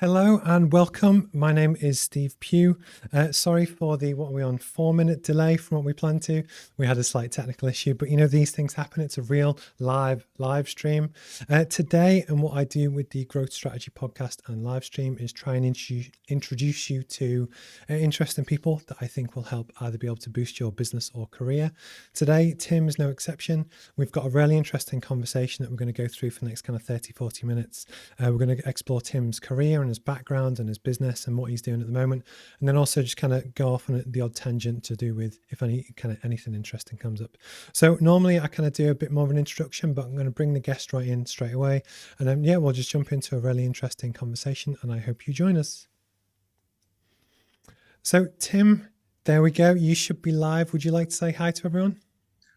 Hello and welcome. My name is Steve Pugh. Sorry for the, what are we on, 4-minute delay from what we planned to. We had a slight technical issue, but these things happen. It's a real live stream. Today, and what I do with the Growth Strategy podcast and live stream is try and introduce you to interesting people that I think will help either be able to boost your business or career. Today, Tim is no exception. We've got a really interesting conversation that we're going to go through for the next kind of 30-40 minutes. We're going to explore Tim's career and his background and his business and what he's doing at the moment, and then also just kind of go off on the odd tangent to do with if anything interesting comes up. So normally I kind of do a bit more of an introduction, but I'm going to bring the guest right in straight away, and then we'll just jump into a really interesting conversation, and I hope you join us. So Tim, there we go. You should be live. Would you like to say hi to everyone?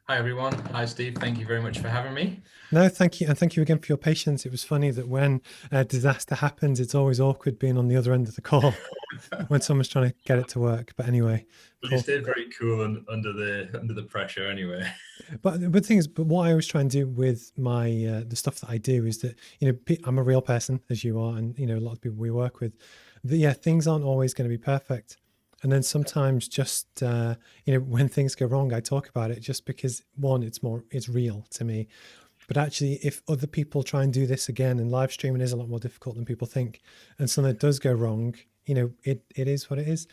Hi, everyone. Hi, Steve. Thank you very much for having me. No, thank you. And thank you again for your patience. It was funny that when a disaster happens, it's always awkward being on the other end of the call when someone's trying to get it to work. But anyway. Well, you stayed very cool under the pressure anyway. But the thing is, what I always try and do with my the stuff that I do is that, I'm a real person, as you are, and, a lot of people we work with, that, things aren't always going to be perfect. And then sometimes just, when things go wrong, I talk about it just because, one, it's real to me. But actually, if other people try and do this again, and live streaming is a lot more difficult than people think, and something does go wrong, it is what it is.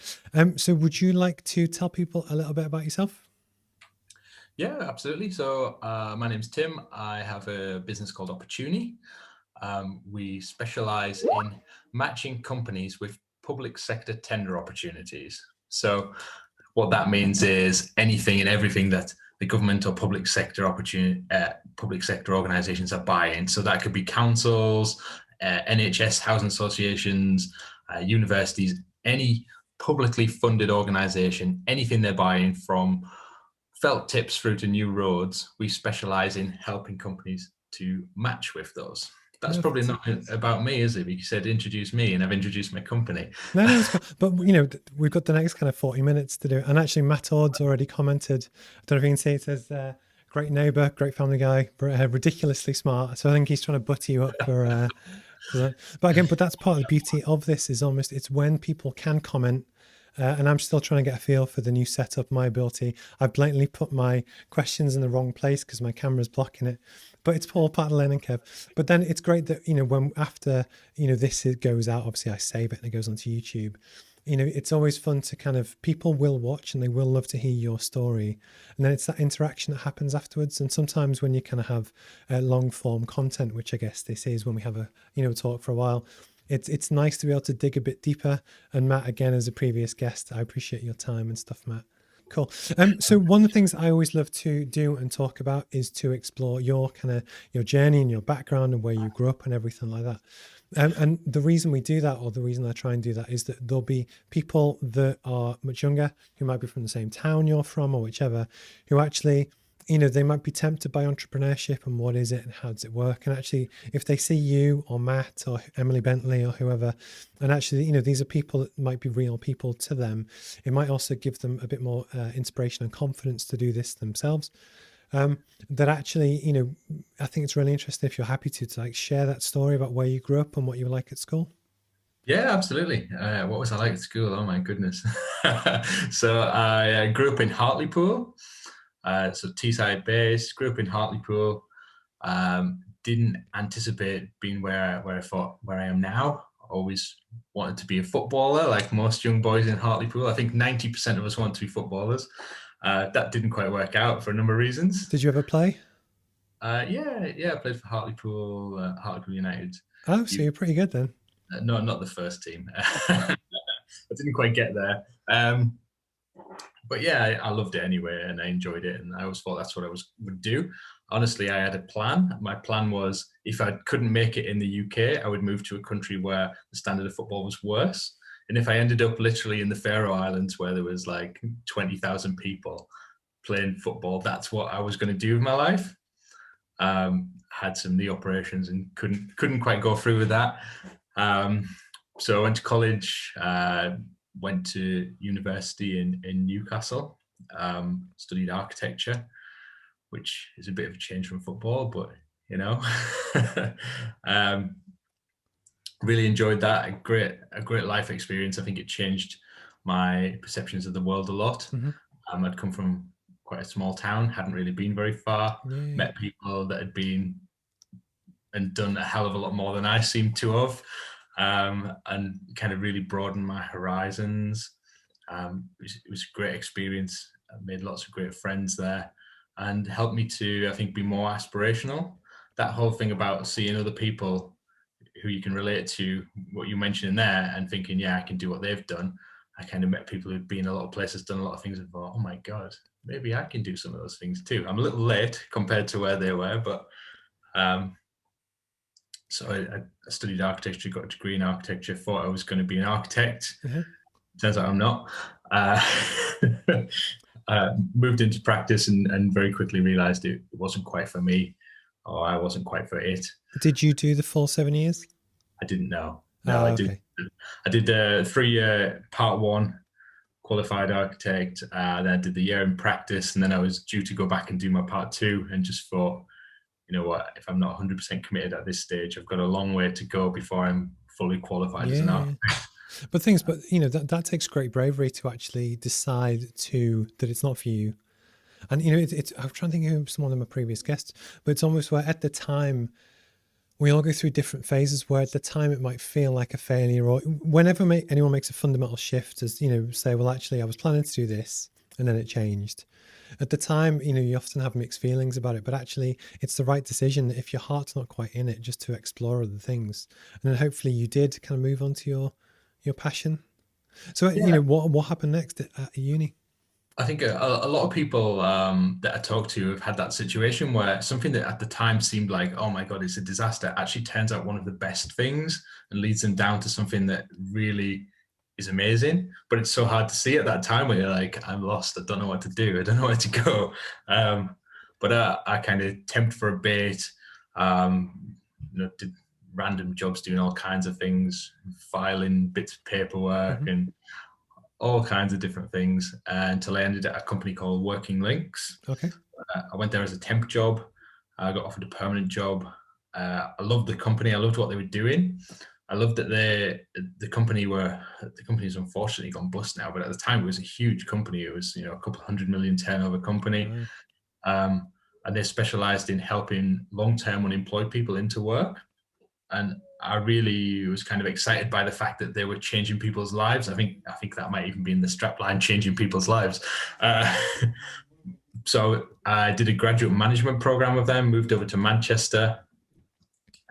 So would you like to tell people a little bit about yourself? Yeah, absolutely. So my name's Tim. I have a business called Opportuni. We specialize in matching companies with public sector tender opportunities. So what that means is anything and everything that the government or public sector organizations are buying. So that could be councils, NHS, housing associations, universities, any publicly funded organization, anything they're buying from felt tips through to new roads. We specialize in helping companies to match with those. That's probably not about me, is it? Because you said introduce me, and I've introduced my company. No, it's cool. But we've got the next kind of 40 minutes to do it. And actually, Matt Ord's already commented. I don't know if you can see it. Says great neighbor, great family guy, ridiculously smart. So I think he's trying to butter you up for that. But again, that's part of the beauty of this is it's when people can comment. And I'm still trying to get a feel for the new setup, my ability. I've blatantly put my questions in the wrong place because my camera's blocking it. But it's all part of the learning curve. But then it's great that, when after, this goes out, obviously I save it and it goes onto YouTube. It's always fun to kind of, people will watch and they will love to hear your story. And then it's that interaction that happens afterwards. And sometimes when you kind of have long form content, which I guess this is when we have a, talk for a while, it's nice to be able to dig a bit deeper. And Matt, again, as a previous guest, I appreciate your time and stuff, Matt. Cool. So one of the things I always love to do and talk about is to explore your journey and your background and where you grew up and everything like that. And the reason we do that, or the reason I try and do that, is that there'll be people that are much younger who might be from the same town you're from or whichever, who actually, they might be tempted by entrepreneurship and what is it and how does it work? And actually, if they see you or Matt or Emily Bentley or whoever, and actually, these are people that might be real people to them, it might also give them a bit more inspiration and confidence to do this themselves. That actually, I think it's really interesting if you're happy to like share that story about where you grew up and what you were like at school. Yeah, absolutely. What was I like at school? Oh my goodness. So I grew up in Hartlepool. So Teesside based, grew up in Hartlepool. Didn't anticipate being where I am now. Always wanted to be a footballer, like most young boys in Hartlepool. I think 90% of us want to be footballers. That didn't quite work out for a number of reasons. Did you ever play? Yeah, I played for Hartlepool United. Oh, so you're pretty good then. No, not the first team. I didn't quite get there. But yeah, I loved it anyway, and I enjoyed it, and I always thought that's what I would do. Honestly, I had a plan. My plan was if I couldn't make it in the UK, I would move to a country where the standard of football was worse. And if I ended up literally in the Faroe Islands where there was like 20,000 people playing football, that's what I was going to do with my life. Had some knee operations and couldn't quite go through with that. So I went to college, went to university in Newcastle, studied architecture, which is a bit of a change from football, but really enjoyed that. A great life experience. I think it changed my perceptions of the world a lot. Hmm. I'd come from quite a small town, hadn't really been very far, Yeah. met people that had been and done a hell of a lot more than I seemed to have, and kind of really broadened my horizons. It was a great experience. I made lots of great friends there, and helped me to, I think, be more aspirational. That whole thing about seeing other people who you can relate to, what you mentioned in there, and thinking, yeah, I can do what they've done. I kind of met people who've been in a lot of places, done a lot of things, and thought, oh my god, maybe I can do some of those things too. I'm a little late compared to where they were, but um, so I studied architecture, got a degree in architecture, thought I was going to be an architect. Uh-huh. Turns out I'm not. Uh, moved into practice and very quickly realized it wasn't quite for me, or I wasn't quite for it. Did you do the full 7 years? I didn't know. No, Oh, okay. I did a 3-year part one qualified architect. Then I did the year in practice, and then I was due to go back and do my part two, and just thought, you know what, if I'm not 100% committed at this stage, I've got a long way to go before I'm fully qualified as an Yeah. architect. But that takes great bravery to actually decide that it's not for you. And it's I'm trying to think of some of my previous guests, but it's almost where at the time we all go through different phases where at the time it might feel like a failure, or whenever anyone makes a fundamental shift, as say, well, actually I was planning to do this and then it changed. At the time, you often have mixed feelings about it, but actually it's the right decision if your heart's not quite in it, just to explore other things. And then hopefully you did kind of move on to your passion. So, Yeah. what happened next at uni? I think a lot of people that I talk to have had that situation where something that at the time seemed like, oh my God, it's a disaster, actually turns out one of the best things and leads them down to something that really is amazing. But it's so hard to see at that time where you're like, I'm lost. I don't know what to do. I don't know where to go. But I kind of temped for a bit, did random jobs doing all kinds of things, filing bits of paperwork Hmm. and all kinds of different things until I ended at a company called Working Links. Okay. I went there as a temp job. I got offered a permanent job. I loved the company. I loved what they were doing. I loved that the company has unfortunately gone bust now, but at the time it was a huge company. It was a couple 100 million turnover company, Wow. and they specialised in helping long-term unemployed people into work. And I really was kind of excited by the fact that they were changing people's lives. I think that might even be in the strapline, changing people's lives. Uh, so I did a graduate management program with them, moved over to Manchester.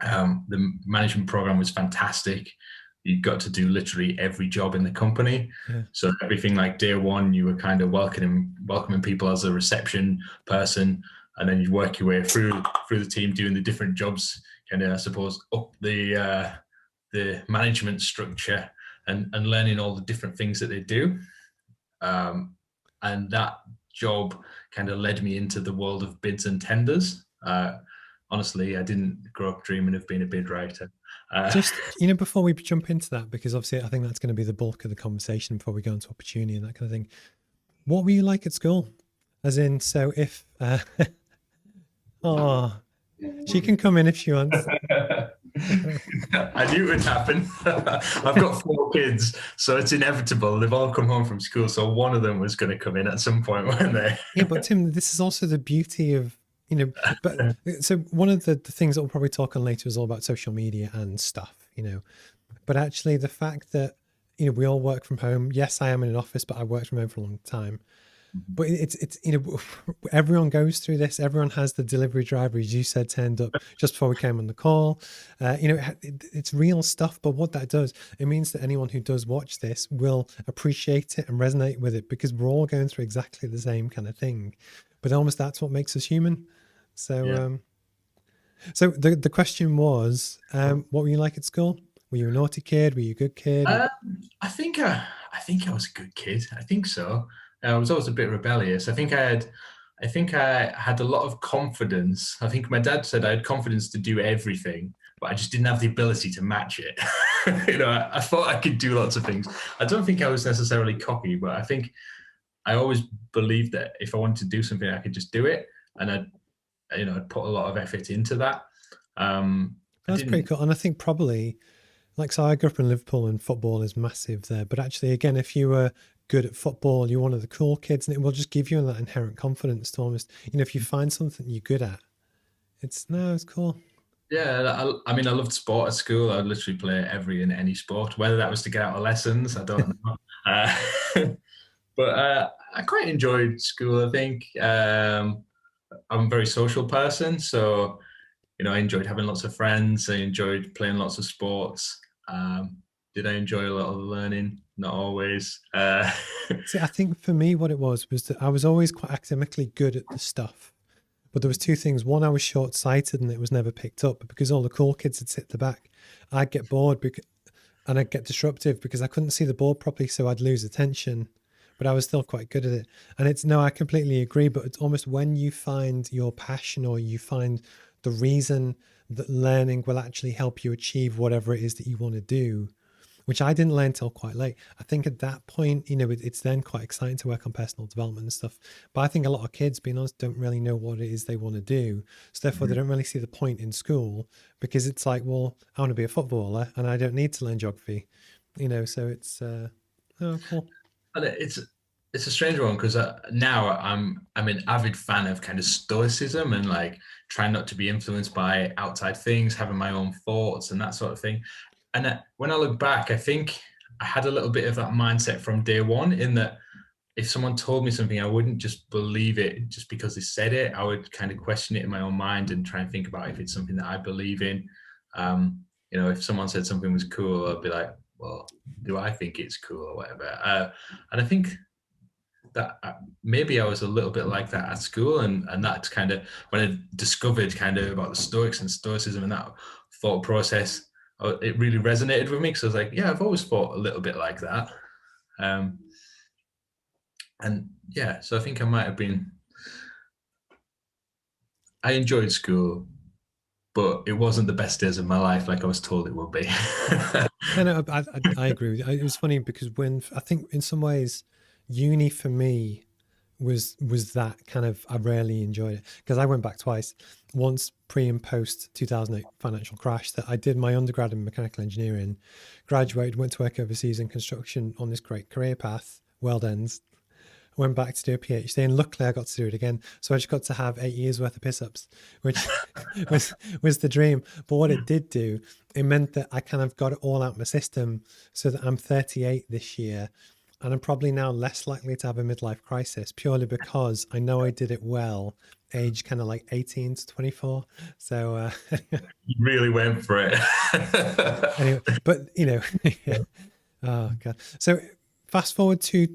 The management program was fantastic. You got to do literally every job in the company. Yeah. So everything, like day one, you were kind of welcoming people as a reception person, and then you work your way through the team, doing the different jobs, kind of, I suppose, up the management structure, and learning all the different things that they do. And that job kind of led me into the world of bids and tenders. Honestly, I didn't grow up dreaming of being a bid writer. Just, before we jump into that, because obviously I think that's going to be the bulk of the conversation before we go into opportunity and that kind of thing. What were you like at school? As in, so if, oh, she can come in if she wants. I knew it would happen. I've got 4 kids, so it's inevitable. They've all come home from school, so one of them was going to come in at some point, weren't they? Yeah, but Tim, this is also the beauty of, but so one of the things that we'll probably talk on later is all about social media and stuff, but actually the fact that, we all work from home. Yes, I am in an office, but I worked from home for a long time. But it's everyone goes through this. Everyone has the delivery driver, as you said, turned up just before we came on the call. It's real stuff. But what that does, it means that anyone who does watch this will appreciate it and resonate with it, because we're all going through exactly the same kind of thing. But almost that's what makes us human. So, Yeah. So the question was, what were you like at school? Were you a naughty kid? Were you a good kid? I think I was a good kid. I think so. I was always a bit rebellious. I think I had a lot of confidence. I think my dad said I had confidence to do everything, but I just didn't have the ability to match it. I thought I could do lots of things. I don't think I was necessarily cocky, but I think I always believed that if I wanted to do something, I could just do it, and I'd put a lot of effort into that. That's pretty cool. And I think probably, Like, so I grew up in Liverpool and football is massive there. But actually, again, if you were good at football, you're one of the cool kids, and it will just give you that inherent confidence to almost, if you find something you're good at, it's cool. Yeah, I mean, I loved sport at school. I'd literally play every and any sport, whether that was to get out of lessons, I don't know. But I quite enjoyed school, I think. I'm a very social person, so I enjoyed having lots of friends. I enjoyed playing lots of sports. Did I enjoy a lot of the learning? Not always. See, I think for me, what it was that I was always quite academically good at the stuff. But there was two things. One, I was short-sighted and it was never picked up. But because all the cool kids would sit at the back, I'd get bored and I'd get disruptive because I couldn't see the board properly, so I'd lose attention. But I was still quite good at it. And no, I completely agree. But it's almost when you find your passion or you find the reason that learning will actually help you achieve whatever it is that you want to do, which I didn't learn till quite late. I think at that point, it's then quite exciting to work on personal development and stuff. But I think a lot of kids, being honest, don't really know what it is they want to do. So therefore, they don't really see the point in school because it's like, well, I want to be a footballer and I don't need to learn geography, so it's, oh, cool. And it's a strange one because now I'm an avid fan of kind of stoicism and like trying not to be influenced by outside things, having my own thoughts and that sort of thing. And when I look back, I think I had a little bit of that mindset from day one, in that if someone told me something, I wouldn't just believe it just because they said it. I would kind of question it in my own mind and try and think about if it's something that I believe in. If someone said something was cool, I'd be like, well, do I think it's cool or whatever? And I think that maybe I was a little bit like that at school, and that's kind of when I discovered kind of about the Stoics and Stoicism and that thought process. It really resonated with me because I was like, yeah, I've always thought a little bit like that. And yeah, so I think I might have been. I enjoyed school, but it wasn't the best days of my life like I was told it would be. No, I agree with you. It was funny because when I think in some ways, uni for me was that kind of, I rarely enjoyed it because I went back twice, once pre and post 2008 financial crash, that I did my undergrad in mechanical engineering, graduated, went to work overseas in construction on this great career path, world ends, went back to do a PhD, and luckily I got to do it again. So I just got to have 8 years worth of piss-ups, which was the dream. But what it did do, it meant that I kind of got it all out my system so that I'm 38 this year. And I'm probably now less likely to have a midlife crisis purely because I know I did it well, age kind of like 18 to 24. So You really went for it. anyway, but yeah. Oh God. So fast forward to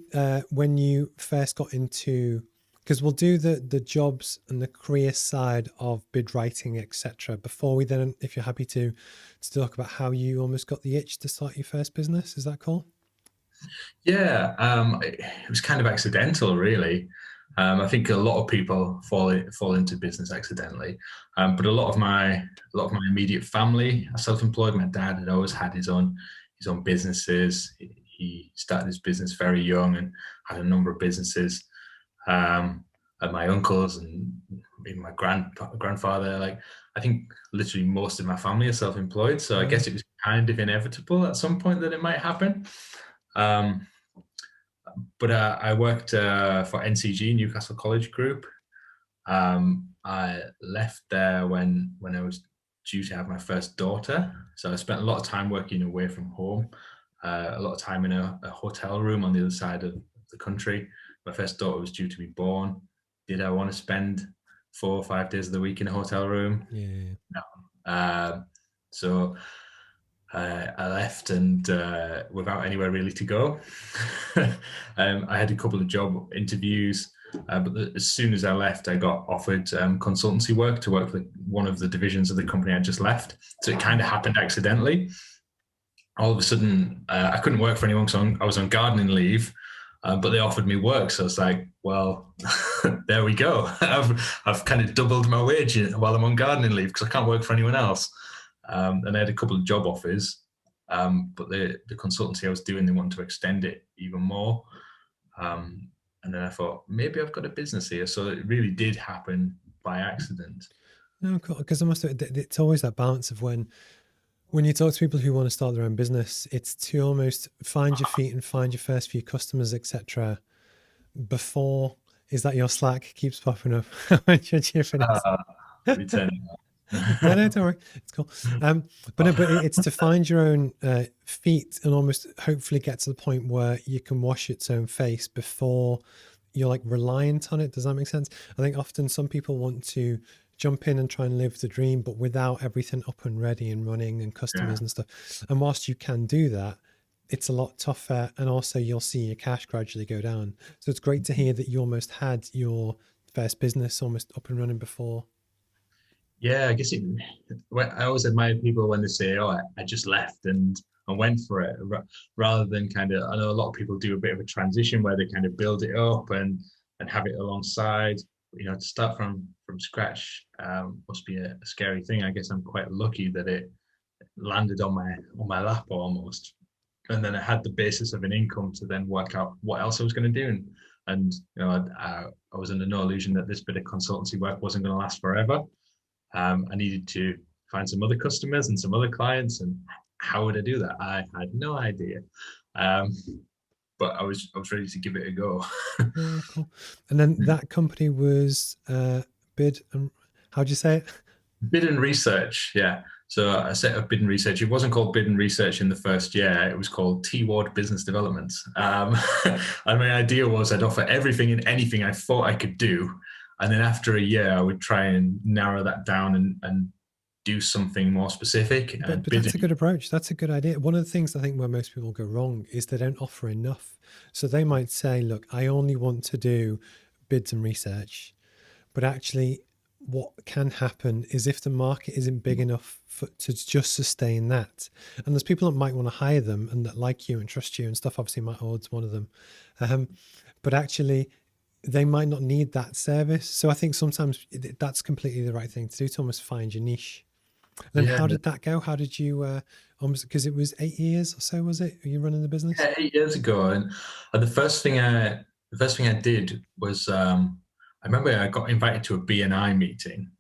when you first got into, because we'll do the jobs and the career side of bid writing, etc. Before we then, if you're happy to talk about how you almost got the itch to start your first business. Is that cool? Yeah, it was kind of accidental, really. I think a lot of people fall into business accidentally, but a lot of my immediate family are self-employed. My dad had always had his own businesses. He started his business very young and had a number of businesses. And my uncles and even my grandfather, like I think literally most of my family are self-employed. So I guess it was kind of inevitable at some point that it might happen. But I worked for NCG, Newcastle College Group. I left there when I was due to have my first daughter. So I spent a lot of time working away from home, a lot of time in a hotel room on the other side of the country. My first daughter was due to be born. Did I want to spend 4 or 5 days of the week in a hotel room? Yeah. No. So I left and without anywhere really to go. I had a couple of job interviews, but as soon as I left, I got offered consultancy work to work for one of the divisions of the company I just left. So it kind of happened accidentally. All of a sudden, I couldn't work for anyone because I was on gardening leave, but they offered me work. So it's like, well, there we go. I've kind of doubled my wage while I'm on gardening leave because I can't work for anyone else. And I had a couple of job offers, but the consultancy I was doing, they wanted to extend it even more. And then I thought, maybe I've got a business here. So it really did happen by accident. No, cool. Because I must. It's always that balance of when When you talk to people who want to start their own business, it's to almost find your feet and find your first few customers, etc. Before, is that your Slack keeps popping up? When should you finish? Uh, returning. No, no, don't worry. It's cool. But no, but it's to find your own feet and almost hopefully get to the point where you can wash its own face before you're like reliant on it. Does that make sense? I think often some people want to jump in and try and live the dream, but without everything up and ready and running and Yeah. customers and stuff. And whilst you can do that, it's a lot tougher. And also you'll see your cash gradually go down. So it's great to hear that you almost had your first business almost up and running before. Yeah, I guess I always admire people when they say, "Oh, I just left and went for it," rather than kind of. I know a lot of people do a bit of a transition where they kind of build it up and have it alongside. You know, to start from scratch must be a scary thing. I guess I'm quite lucky that it landed on my lap almost, and then I had the basis of an income to then work out what else I was going to do. And you know, I was under no illusion that this bit of consultancy work wasn't going to last forever. I needed to find some other customers and some other clients. And how would I do that? I had no idea. Um, but I was ready to give it a go. Oh, cool. And then that company was Bid and how'd you say it? Bid and research, yeah. So I set up Bid and Research. It wasn't called Bid and Research in the first year. It was called T-Ward Business Development. And my idea was I'd offer everything and anything I thought I could do. And then after a year, I would try and narrow that down and do something more specific. But And that's a bidding, good approach. That's a good idea. One of the things I think where most people go wrong is they don't offer enough. So they might say, look, I only want to do bids and research. But actually, what can happen is if the market isn't big enough to just sustain that, and there's people that might want to hire them and that like you and trust you and stuff. Obviously, Matt Ord's one of them. But actually, they might not need that service. So I think sometimes that's completely the right thing to do to almost find your niche. And then yeah, how did that go? How did you almost, because it was 8 years or so, was it? Are you running the business? yeah, 8 years ago. And the first thing I did was I remember I got invited to a BNI meeting.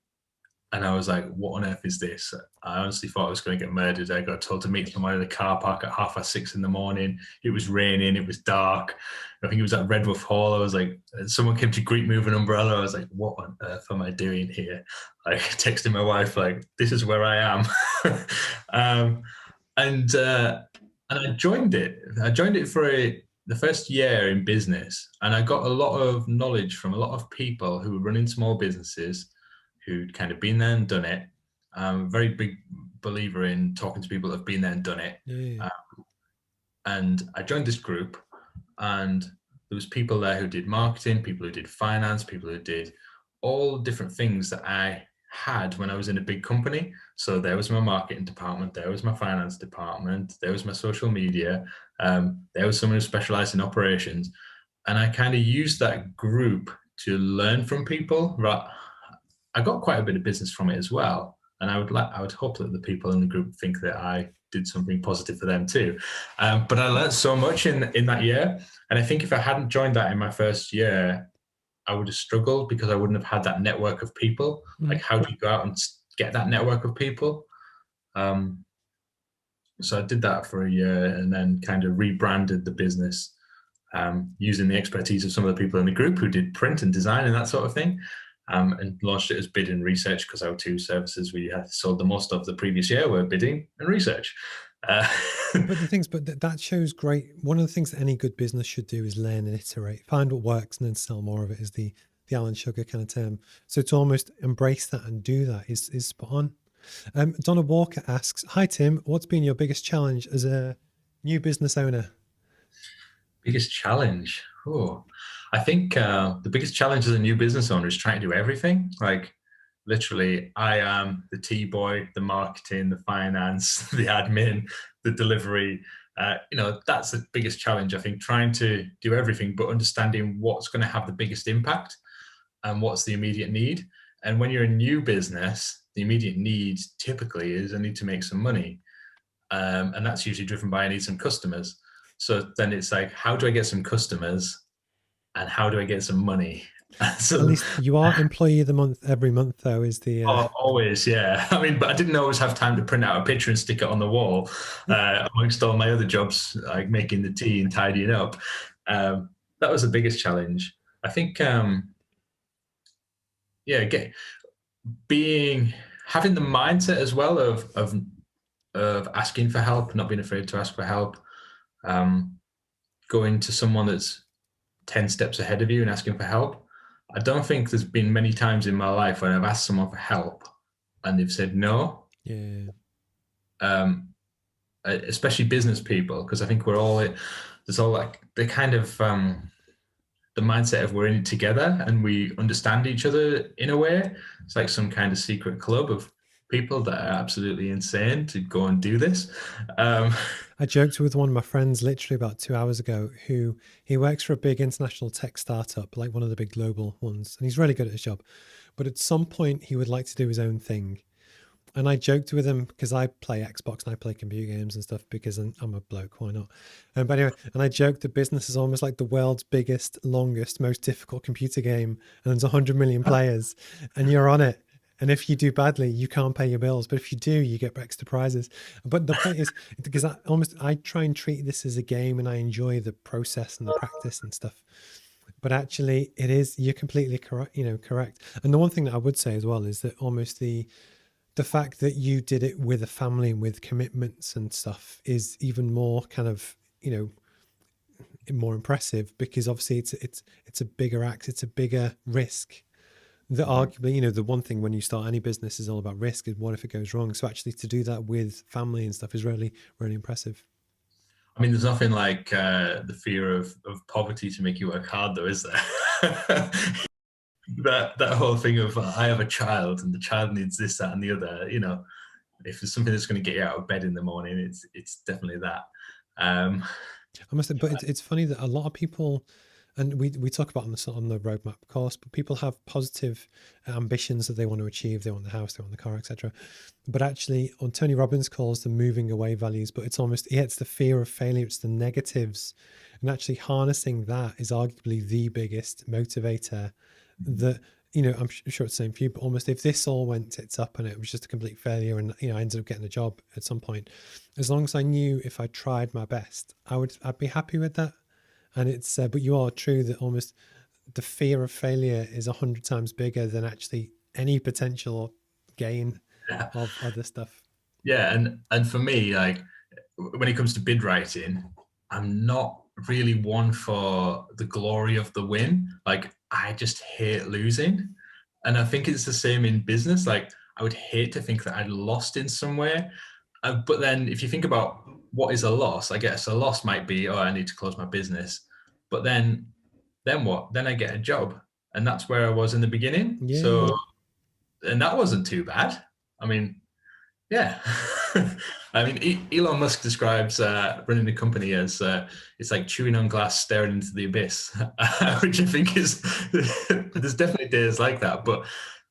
And I was like, what on earth is this? I honestly thought I was going to get murdered. I got told to meet somewhere in the car park at 6:30 in the morning. It was raining. It was dark. I think it was at Redruff Hall. I was like, someone came to greet me with an umbrella. I was like, what on earth am I doing here? Like texting my wife, like, this is where I am. um, and I joined it. I joined it for the first year in business. And I got a lot of knowledge from a lot of people who were running small businesses who'd kind of been there and done it. I'm a very big believer in talking to people that have been there and done it. Yeah. And I joined this group, and there was people there who did marketing, people who did finance, people who did all different things that I had when I was in a big company. So there was my marketing department, there was my finance department, there was my social media, there was someone who specialized in operations. And I kind of used that group to learn from people. Right, I got quite a bit of business from it as well, and I would hope that the people in the group think that I did something positive for them too. But I learned so much in that year, and I think if I hadn't joined that in my first year, I would have struggled because I wouldn't have had that network of people. Like, how do you go out and get that network of people? So I did that for a year, and then kind of rebranded the business using the expertise of some of the people in the group who did print and design and that sort of thing. And launched it as Bid and Research because our two services we had sold the most of the previous year were bidding and research. But the things, but that shows great. One of the things that any good business should do is learn and iterate, find what works, and then sell more of it. Is the Alan Sugar kind of term. So to almost embrace that and do that is spot on. Donna Walker asks, "Hi Tim, what's been your biggest challenge as a new business owner?" Biggest challenge. Oh, I think the biggest challenge as a new business owner is trying to do everything. Like, literally, I am the T-boy, the marketing, the finance, the admin, the delivery. That's the biggest challenge. I think trying to do everything, but understanding what's going to have the biggest impact and what's the immediate need. And when you're a new business, the immediate need typically is I need to make some money. And that's usually driven by I need some customers. So then it's like, how do I get some customers and how do I get some money? So At least you are employee of the month every month, though, is the oh, always, yeah. I mean, but I didn't always have time to print out a picture and stick it on the wall, amongst all my other jobs, like making the tea and tidying up. That was the biggest challenge. I think, yeah, being having the mindset as well of asking for help, not being afraid to ask for help, um, going to someone that's 10 steps ahead of you and asking for help. I don't think there's been many times in my life when I've asked someone for help and they've said no. yeah. Um, Especially business people, because I think there's all like the kind of the mindset of we're in it together and we understand each other in a way. It's like some kind of secret club of people that are absolutely insane to go and do this. Um, I joked with one of my friends literally about 2 hours ago who he works for a big international tech startup, like one of the big global ones, and he's really good at his job. But at some point, he would like to do his own thing. And I joked with him because I play Xbox and I play computer games and stuff because I'm a bloke. Why not? But anyway, and I joked the business is almost like the world's biggest, longest, most difficult computer game, and there's 100 million players, and you're on it. And if you do badly, you can't pay your bills. But if you do, you get extra prizes. But the point is, because I try and treat this as a game, and I enjoy the process and the practice and stuff. But actually, you're completely correct. Correct. And the one thing that I would say as well is that almost the fact that you did it with a family and with commitments and stuff is even more kind of more impressive, because obviously it's a bigger act, it's a bigger risk. That arguably, the one thing when you start any business is all about risk, is what if it goes wrong. So actually to do that with family and stuff is really, really impressive. I mean, there's nothing like the fear of poverty to make you work hard, though, is there? That whole thing of I have a child and the child needs this, that, and the other. If there's something that's going to get you out of bed in the morning, it's definitely that. I must say, but it's funny that a lot of people, and we talk about on the roadmap course, but people have positive ambitions that they want to achieve. They want the house, they want the car, etc. But actually, on Tony Robbins calls them moving away values, but it's almost, yeah, it's the fear of failure, it's the negatives, and actually harnessing that is arguably the biggest motivator. That I'm sure it's the same for you, but almost if this all went tits up and it was just a complete failure, and I ended up getting a job at some point, as long as I knew if I tried my best, I'd be happy with that. And it's but you are true that almost the fear of failure is 100 times bigger than actually any potential gain yeah, of other stuff. yeah, and for me, like when it comes to bid writing, I'm not really one for the glory of the win. Like I just hate losing, and I think it's the same in business. Like I would hate to think that I'd lost in some way. But then if you think about what is a loss, I guess a loss might be, oh, I need to close my business. But then what? Then I get a job, and that's where I was in the beginning. Yeah. So, and that wasn't too bad. I mean, yeah. I mean, Elon Musk describes running a company as it's like chewing on glass, staring into the abyss, which I think is there's definitely days like that, but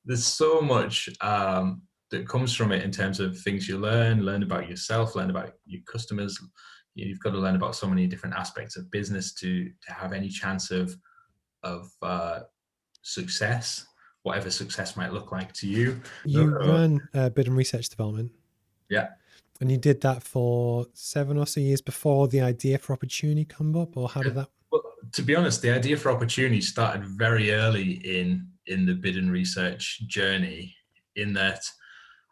there's so much that comes from it in terms of things you learn about yourself, learn about your customers. You've got to learn about so many different aspects of business to have any chance of success, whatever success might look like to you. You ran bid and research development, Yeah. and you did that for 7 or so years before the idea for Opportuni come up, or how did that? Well, to be honest, the idea for Opportuni started very early in the bid and research journey. In that,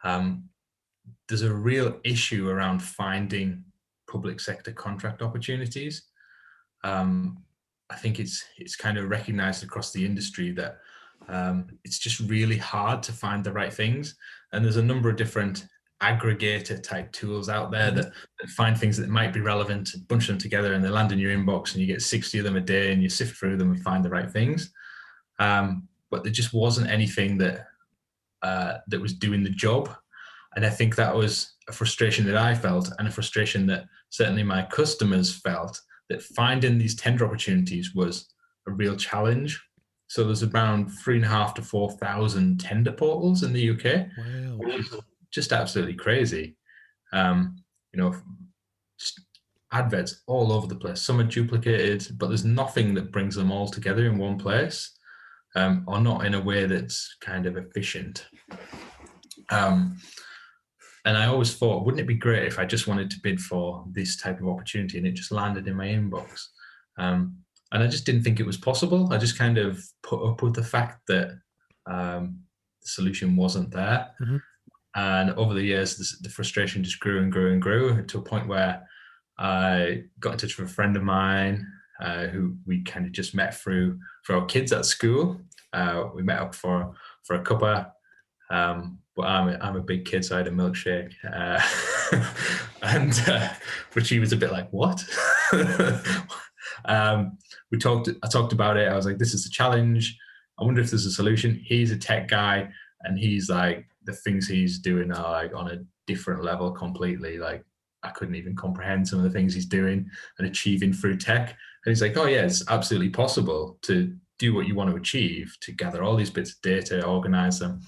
um, there's a real issue around finding public sector contract opportunities. Um, I think it's kind of recognised across the industry that it's just really hard to find the right things, and there's a number of different aggregator type tools out there that find things that might be relevant, bunch them together, and they land in your inbox, and you get 60 of them a day, and you sift through them and find the right things. But there just wasn't anything that was doing the job, and I think that was a frustration that I felt, and a frustration that certainly my customers felt, that finding these tender opportunities was a real challenge. So there's around 3,500 to 4,000 tender portals in the UK, Wow. which is just absolutely crazy. Um, you know, just adverts all over the place. Some are duplicated, but there's nothing that brings them all together in one place. or not in a way that's kind of efficient. And I always thought, wouldn't it be great if I just wanted to bid for this type of opportunity and it just landed in my inbox? And I just didn't think it was possible. I just kind of put up with the fact that the solution wasn't there. Mm-hmm. And over the years, the frustration just grew and grew and grew to a point where I got in touch with a friend of mine who we kind of just met for our kids at school. We met up for a cuppa. But I'm a big kid, so I had a milkshake. But she was a bit like, what? I talked about it. I was like, this is a challenge. I wonder if there's a solution. He's a tech guy, and he's like, the things he's doing are like on a different level completely. Like, I couldn't even comprehend some of the things he's doing and achieving through tech. And he's like, oh yeah, it's absolutely possible to do what you want to achieve, to gather all these bits of data, organize them.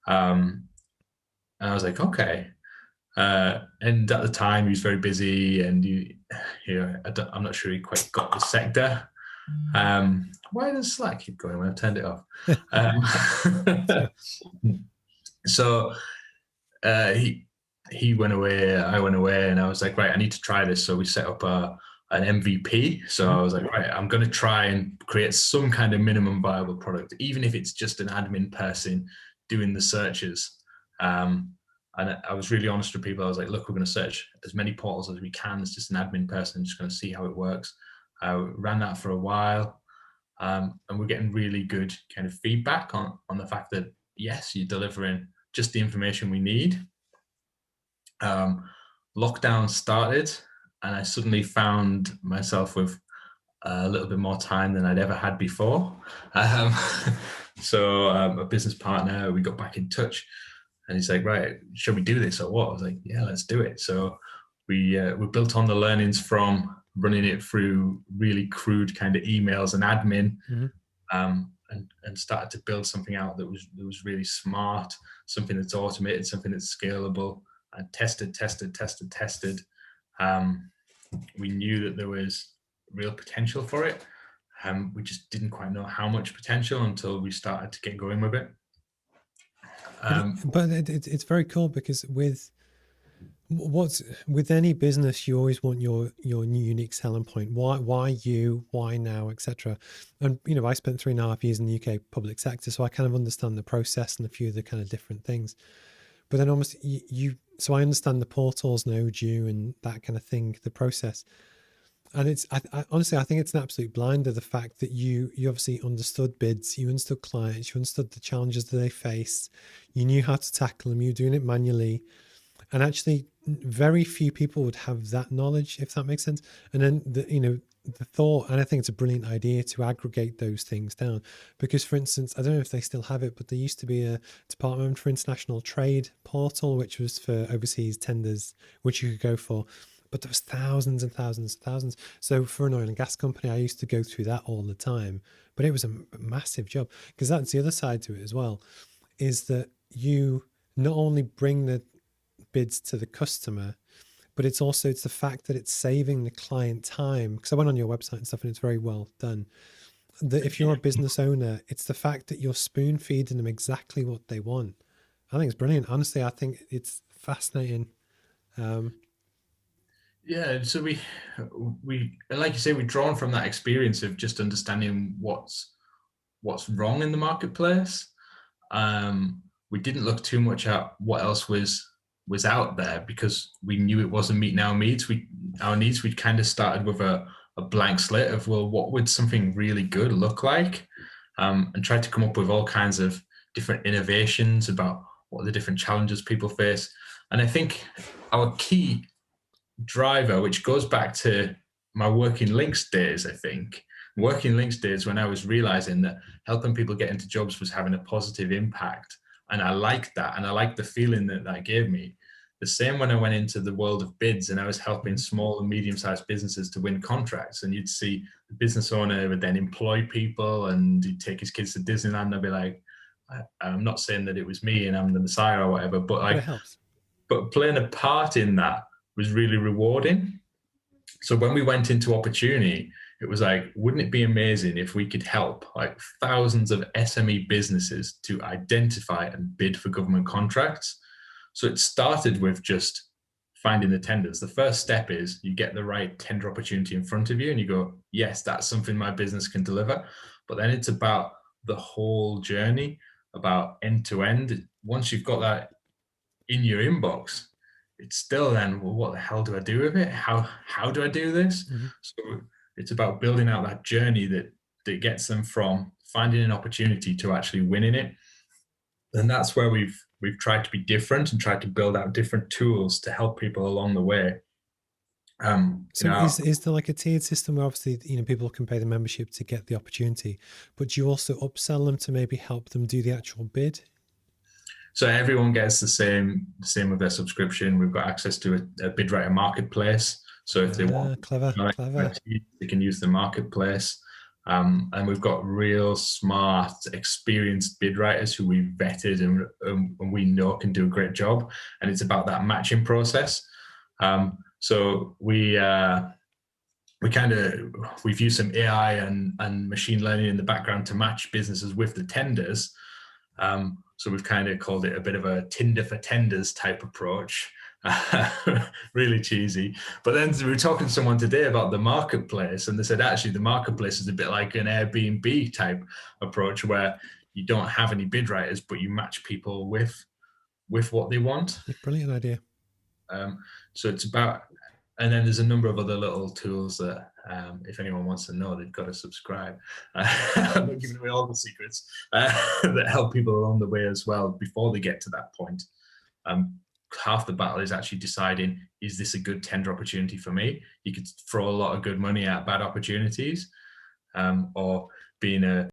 And I was like, okay. And at the time, he was very busy, and I'm not sure he quite got the sector. Why does Slack keep going when I turned it off? So he went away, I went away, and I was like, right, I need to try this. So we set up an MVP. So I was like, right, I'm going to try and create some kind of minimum viable product, even if it's just an admin person doing the searches. And I was really honest with people. I was like, look, we're going to search as many portals as we can. It's just an admin person, just going to see how it works. I ran that for a while. And we're getting really good kind of feedback on the fact that, yes, you're delivering just the information we need. Lockdown started, and I suddenly found myself with a little bit more time than I'd ever had before. So a business partner, we got back in touch, and he's like, right, should we do this or what? I was like, yeah, let's do it. So we built on the learnings from running it through really crude kind of emails and admin, and started to build something out that was really smart, something that's automated, something that's scalable, and tested. We knew that there was real potential for it. We just didn't quite know how much potential until we started to get going with it. But it's very cool, because with any business, you always want your unique selling point. Why you? Why now? Etc. And I spent 3.5 years in the UK public sector, so I kind of understand the process and a few of the kind of different things. But then almost so I understand the portals, no due, and that kind of thing, the process. And honestly, I think it's an absolute blinder, the fact that you obviously understood bids, you understood clients, you understood the challenges that they face, you knew how to tackle them, you were doing it manually. And actually, very few people would have that knowledge, if that makes sense. And then the thought, and I think it's a brilliant idea to aggregate those things down, because, for instance, I don't know if they still have it, but there used to be a Department for International Trade portal, which was for overseas tenders, which you could go for. But there was thousands and thousands and thousands. So for an oil and gas company, I used to go through that all the time. But it was a massive job, because that's the other side to it as well, is that you not only bring the bids to the customer, but it's the fact that it's saving the client time. Because I went on your website and stuff, and it's very well done. That if you're a business owner, it's the fact that you're spoon feeding them exactly what they want. I think it's brilliant. Honestly, I think it's fascinating. Yeah, so we and like you say, we've drawn from that experience of just understanding what's wrong in the marketplace. We didn't look too much at what else was out there, because we knew it wasn't meeting our needs. We kind of started with a blank slate of, well, what would something really good look like, and tried to come up with all kinds of different innovations about what are the different challenges people face. And I think our key driver, which goes back to my working links days, when I was realizing that helping people get into jobs was having a positive impact. And I liked that. And I liked the feeling that gave me. The same when I went into the world of bids and I was helping small and medium-sized businesses to win contracts. And you'd see the business owner would then employ people, and he'd take his kids to Disneyland. And I'd be like, I'm not saying that it was me and I'm the Messiah or whatever, but it helps. But playing a part in that was really rewarding. So when we went into Opportuni, it was like, wouldn't it be amazing if we could help like thousands of SME businesses to identify and bid for government contracts? So it started with just finding the tenders. The first step is you get the right tender opportunity in front of you and you go, yes, that's something my business can deliver. But then it's about the whole journey, about end to end. Once you've got that in your inbox, it's still then, well, what the hell do I do with it? How do I do this? Mhm. So it's about building out that journey that gets them from finding an opportunity to actually winning it. And that's where we've tried to be different and tried to build out different tools to help people along the way. So is there like a tiered system where obviously, you know, people can pay the membership to get the opportunity, but do you also upsell them to maybe help them do the actual bid? So everyone gets the same with their subscription. We've got access to a bid writer marketplace. So if they want, Clever, clever. they can use the marketplace. And we've got real smart, experienced bid writers who we've vetted and we know can do a great job. And it's about that matching process. So we've used some AI and machine learning in the background to match businesses with the tenders. So we've kind of called it a bit of a Tinder for tenders type approach. Really cheesy. But then we were talking to someone today about the marketplace, and they said actually the marketplace is a bit like an Airbnb type approach where you don't have any bid writers, but you match people with what they want. Brilliant idea. So it's about, and then there's a number of other little tools that if anyone wants to know, they've got to subscribe. I'm not giving away all the secrets that help people along the way as well before they get to that point. Half the battle is actually deciding, is this a good tender opportunity for me? You could throw a lot of good money at bad opportunities, or being a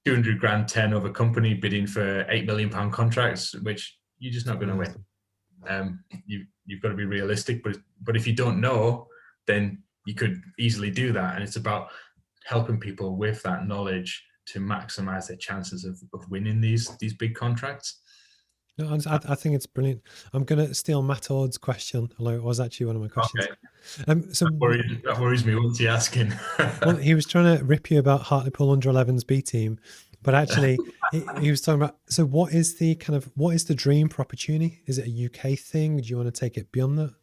200 grand turnover company bidding for £8 million contracts, which you're just not going to win. You've got to be realistic, but if you don't know, then you could easily do that. And it's about helping people with that knowledge to maximize their chances of winning these big contracts. No, I think it's brilliant. I'm going to steal Matt Ord's question, although it was actually one of my questions. Okay. So that worries me. What's he asking? Well, he was trying to rip you about Hartlepool under 11's B team, but actually he was talking about, so what is the dream for Opportuni? Is it a UK thing? Do you want to take it beyond that?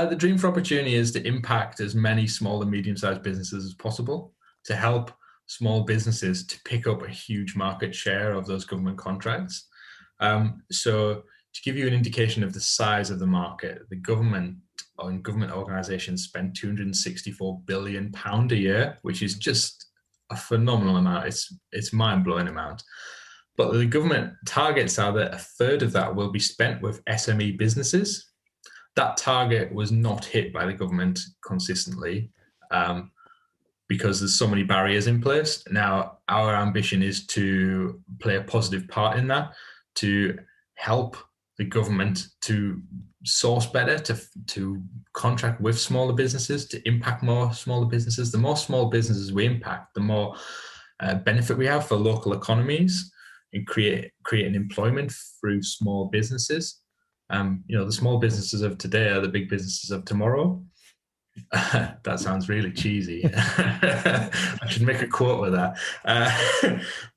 The dream for Opportuni is to impact as many small and medium-sized businesses as possible, to help small businesses to pick up a huge market share of those government contracts. So to give you an indication of the size of the market, the government organisations spend £264 billion a year, which is just a phenomenal amount. It's mind-blowing amount. But the government targets are that a third of that will be spent with SME businesses. That target was not hit by the government consistently because there's so many barriers in place. Now, our ambition is to play a positive part in that, to help the government to source better, to contract with smaller businesses, to impact more smaller businesses. The more small businesses we impact, the more benefit we have for local economies and creating employment through small businesses. The small businesses of today are the big businesses of tomorrow. That sounds really cheesy. I should make a quote with that.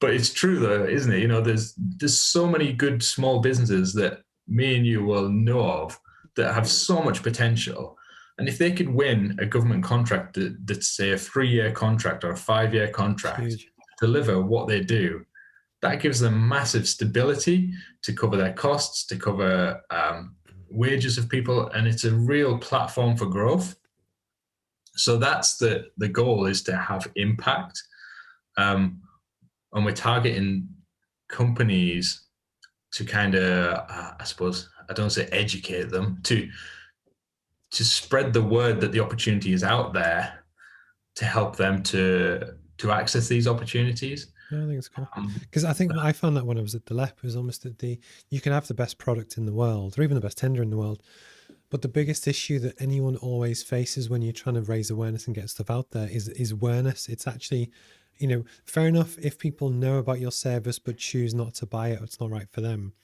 But it's true though, isn't it? There's so many good small businesses that me and you will know of that have so much potential. And if they could win a government contract that's say a 3-year contract or a 5-year contract, deliver what they do, that gives them massive stability to cover their costs, to cover wages of people, and it's a real platform for growth. So that's the goal, is to have impact. And we're targeting companies to kind of, I suppose, I don't say educate them, to spread the word that the opportunity is out there, to help them to access these opportunities. I think it's cool, because I think I found that when I was at the LEP, was almost at you can have the best product in the world or even the best tender in the world, but the biggest issue that anyone always faces when you're trying to raise awareness and get stuff out there is awareness. It's actually, fair enough if people know about your service but choose not to buy it, or it's not right for them.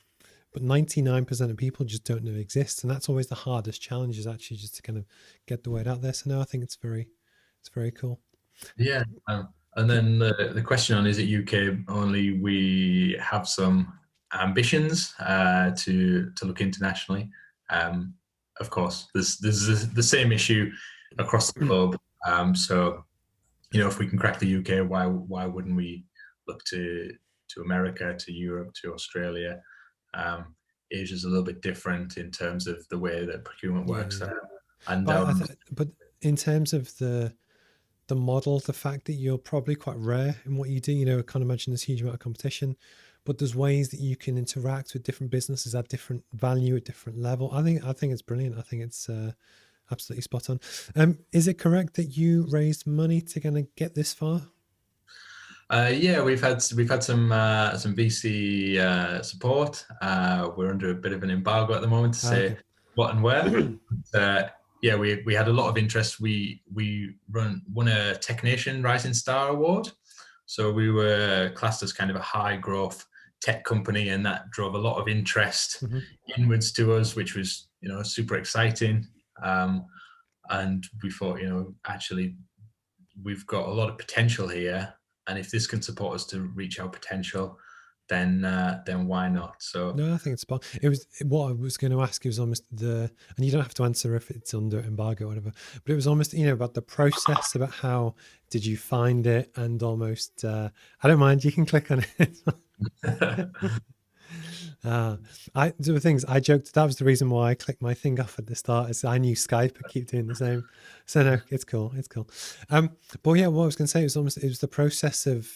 But 99% of people just don't know it exists, and that's always the hardest challenge, is actually just to kind of get the word out there. So no, I think it's very It's very cool. Yeah. And then the question on, is it UK only? We have some ambitions to look internationally. Of course, there's the same issue across the globe. So, if we can crack the UK, why wouldn't we look to America, to Europe, to Australia? Asia's a little bit different in terms of the way that procurement Yeah, works yeah. there. And But in terms of the model, the fact that you're probably quite rare in what you do, I can't imagine there's a huge amount of competition, but there's ways that you can interact with different businesses at different value, at different level. I think it's brilliant. I think it's absolutely spot on. Is it correct that you raised money to kind of get this far? Yeah, we've had some VC support. We're under a bit of an embargo at the moment to say Okay. what and where. Yeah, we had a lot of interest. We won a Technation Rising Star Award, so we were classed as kind of a high growth tech company, and that drove a lot of interest Hmm. inwards to us, which was super exciting. And we thought, actually, we've got a lot of potential here, and if this can support us to reach our potential, then why not? So No, I think it's spot. It was what I was going to ask. It was almost and you don't have to answer if it's under embargo or whatever, but it was almost, about the process, about how did you find it, and almost, I don't mind, you can click on it. uh, there were things I joked, that was the reason why I clicked my thing off at the start, is I knew Skype would keep doing the same. So no, it's cool. It's cool. But yeah, what I was going to say was it was the process of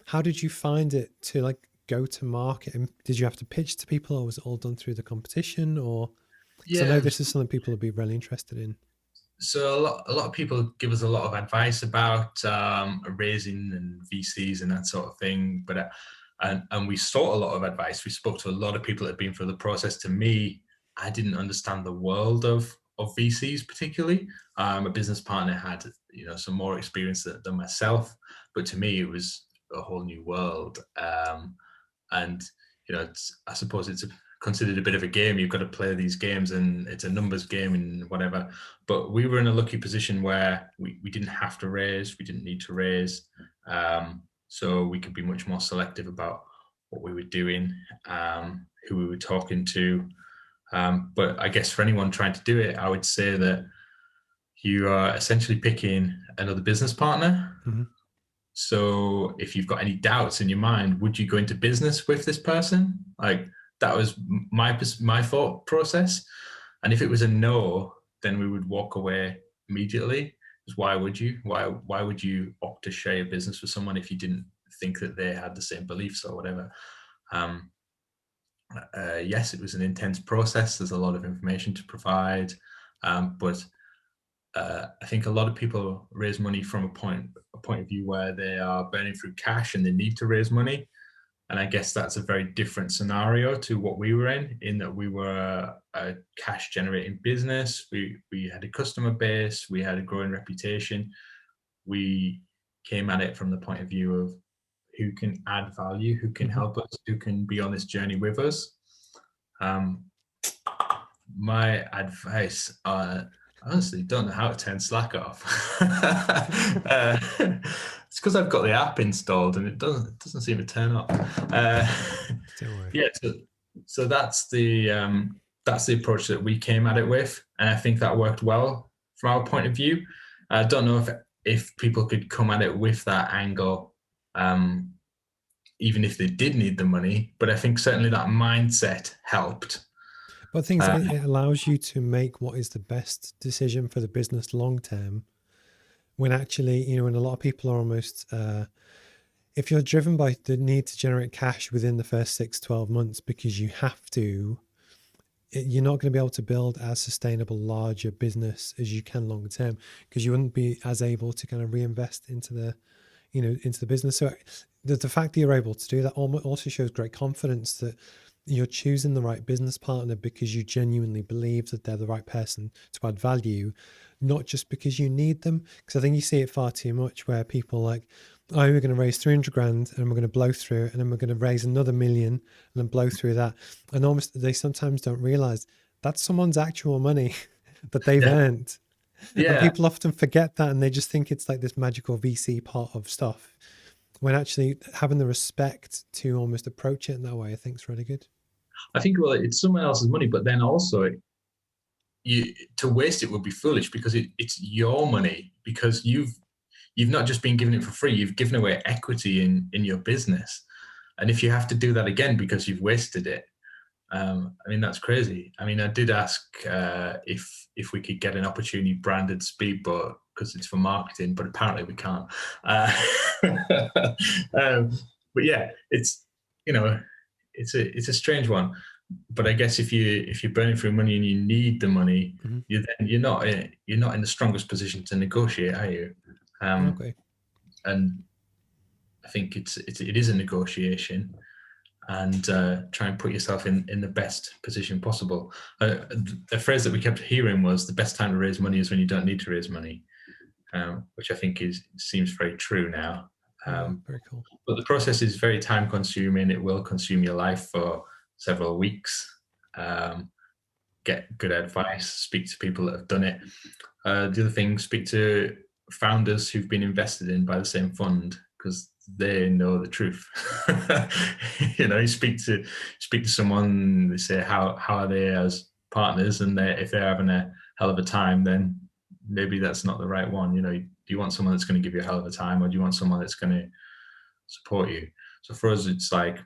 how did you find it to like go to market, and did you have to pitch to people, or was it all done through the competition? Or because I know yeah, this is something people would be really interested in. so a lot of people give us a lot of advice about raising and VCs and that sort of thing, but and we sought a lot of advice. We spoke to a lot of people that had been through the process. To me, I didn't understand the world of VCs particularly. A business partner had some more experience than myself, but to me it was a whole new world. And I suppose it's considered a bit of a game. You've got to play these games, and it's a numbers game and whatever. But we were in a lucky position where we didn't have to raise, we didn't need to raise, so we could be much more selective about what we were doing, who we were talking to. But I guess for anyone trying to do it, I would say that you are essentially picking another business partner. Hmm. So if you've got any doubts in your mind, would you go into business with this person? Like, that was my thought process. And if it was a no, then we would walk away immediately. Because why would you? Why would you opt to share your business with someone if you didn't think that they had the same beliefs or whatever? Yes, it was an intense process. There's a lot of information to provide, but I think a lot of people raise money from a point of view where they are burning through cash and they need to raise money. And I guess that's a very different scenario to what we were in that we were a cash generating business. We had a customer base, we had a growing reputation. We came at it from the point of view of who can add value, who can help us, who can be on this journey with us. My advice, I honestly don't know how to turn Slack off. It's because I've got the app installed and it doesn't seem to turn off. Don't worry. Yeah, so that's the approach that we came at it with, and I think that worked well from our point of view. I don't know if people could come at it with that angle, even if they did need the money, but I think certainly that mindset helped. But things, it allows you to make what is the best decision for the business long term, when actually, when a lot of people are almost, if you're driven by the need to generate cash within the first 6-12 months because you have to, you're not going to be able to build as sustainable, larger business as you can long term, because you wouldn't be as able to kind of reinvest into the business. So the fact that you're able to do that also shows great confidence that you're choosing the right business partner because you genuinely believe that they're the right person to add value, not just because you need them. Because I think you see it far too much where people like, oh, we're going to raise 300 grand and we're going to blow through it, and then we're going to raise another million and then blow through that. And almost they sometimes don't realize that's someone's actual money that they've earned. And Yeah, people often forget that, and they just think it's like this magical VC part of stuff, when actually having the respect to almost approach it in that way, I think is really good. I think, well, it's someone else's money, but then also you to waste it would be foolish because it's your money, because you've not just been given it for free, you've given away equity in your business. And if you have to do that again because you've wasted it, I mean, that's crazy. I mean, I did ask if we could get an Opportuni branded speedboat because it's for marketing, but apparently we can't. Uh, um, but yeah, it's, you know, it's a strange one. But I guess if you're burning through money and you need the money, Hmm. you're not in the strongest position to negotiate, are you? Um, Okay. and I think it is a negotiation, and try and put yourself in the best position possible. A phrase that we kept hearing was the best time to raise money is when you don't need to raise money, which I think seems very true now. Yeah, very cool. But the process is very time consuming. It will consume your life for several weeks. Um, get good advice, speak to people that have done it. The other thing, speak to founders who've been invested in by the same fund, because they know the truth. You speak to someone, they say how are they as partners, and if they're having a hell of a time, then maybe that's not the right one. Do you want someone that's going to give you a hell of a time, or do you want someone that's going to support you? So for us, it's like,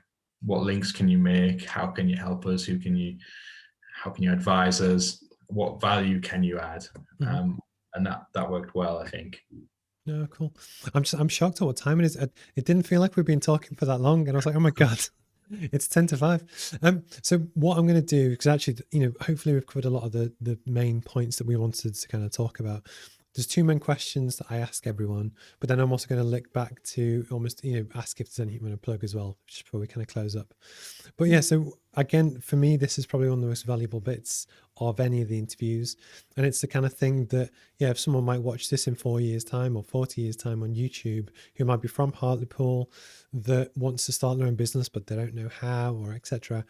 what links can you make? How can you help us? How can you advise us? What value can you add? Hmm. And that worked well, I think. No, cool. I'm shocked at what time it is. It didn't feel like we've been talking for that long, and I was like, oh my god, it's 10 to 5. So what I'm going to do, because actually, hopefully we've covered a lot of the main points that we wanted to kind of talk about. There's two main questions that I ask everyone, but then I'm also going to look back to almost, ask if there's anything you want to plug as well, just before we kind of close up. But yeah, so again, for me, this is probably one of the most valuable bits of any of the interviews. And it's the kind of thing that, yeah, if someone might watch this in 4 years' time or 40 years' time on YouTube, who might be from Hartlepool, that wants to start their own business, but they don't know how, or etc.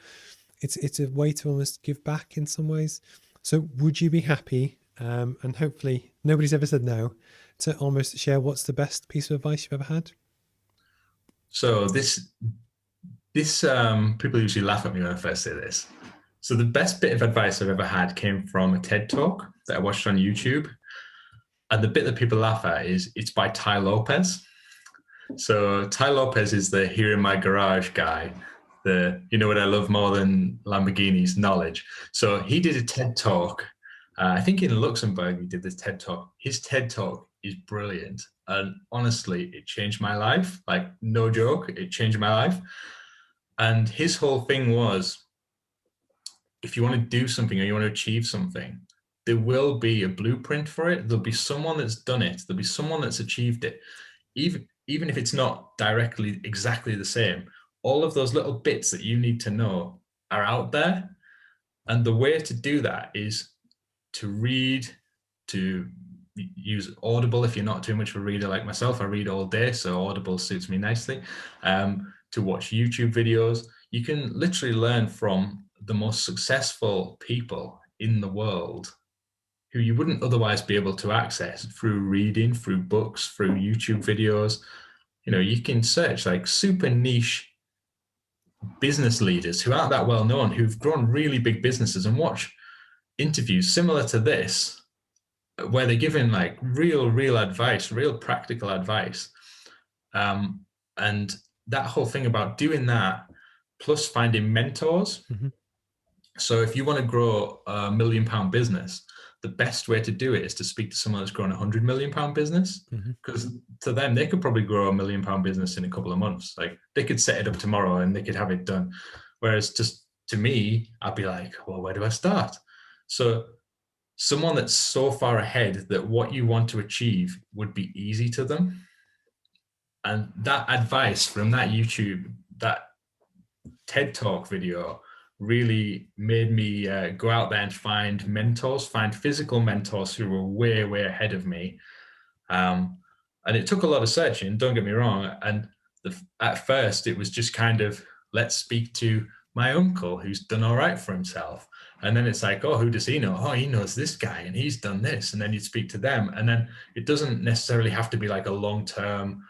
It's a way to almost give back in some ways. So would you be happy, and hopefully nobody's ever said no, to almost share what's the best piece of advice you've ever had? So this people usually laugh at me when I first say this. So the best bit of advice I've ever had came from a TED talk that I watched on YouTube. And the bit that people laugh at is it's by Ty Lopez. So Ty Lopez is the here in my garage guy. What I love more than Lamborghinis, knowledge. So he did a TED talk. I think in Luxembourg he did this TED talk. His TED talk is brilliant, and honestly, it changed my life. Like, no joke, it changed my life. And his whole thing was, if you want to do something or you want to achieve something, there will be a blueprint for it. There'll be someone that's done it. There'll be someone that's achieved it. Even if it's not directly exactly the same, all of those little bits that you need to know are out there. And the way to do that is to read, to use Audible if you're not too much of a reader like myself. I read all day, so Audible suits me nicely. To watch YouTube videos. You can literally learn from the most successful people in the world who you wouldn't otherwise be able to access through reading, through books, through YouTube videos. You can search like super niche business leaders who aren't that well known, who've grown really big businesses, and watch interviews similar to this, where they're giving like real advice, real practical advice. And that whole thing about doing that, plus finding mentors. Hmm. So if you want to grow a £1 million business, the best way to do it is to speak to someone that's grown £100 million business, Hmm. because to them, they could probably grow £1 million business in a couple of months. Like, they could set it up tomorrow and they could have it done. Whereas just to me, I'd be like, well, where do I start? So someone that's so far ahead that what you want to achieve would be easy to them. And that advice from that YouTube, that TED Talk video, really made me go out there and find mentors, find physical mentors who were way ahead of me. And it took a lot of searching, don't get me wrong. And at first, it was just kind of, let's speak to my uncle who's done all right for himself. And then it's like, oh, who does he know? Oh, he knows this guy and he's done this. And then you speak to them. And then it doesn't necessarily have to be like a long-term,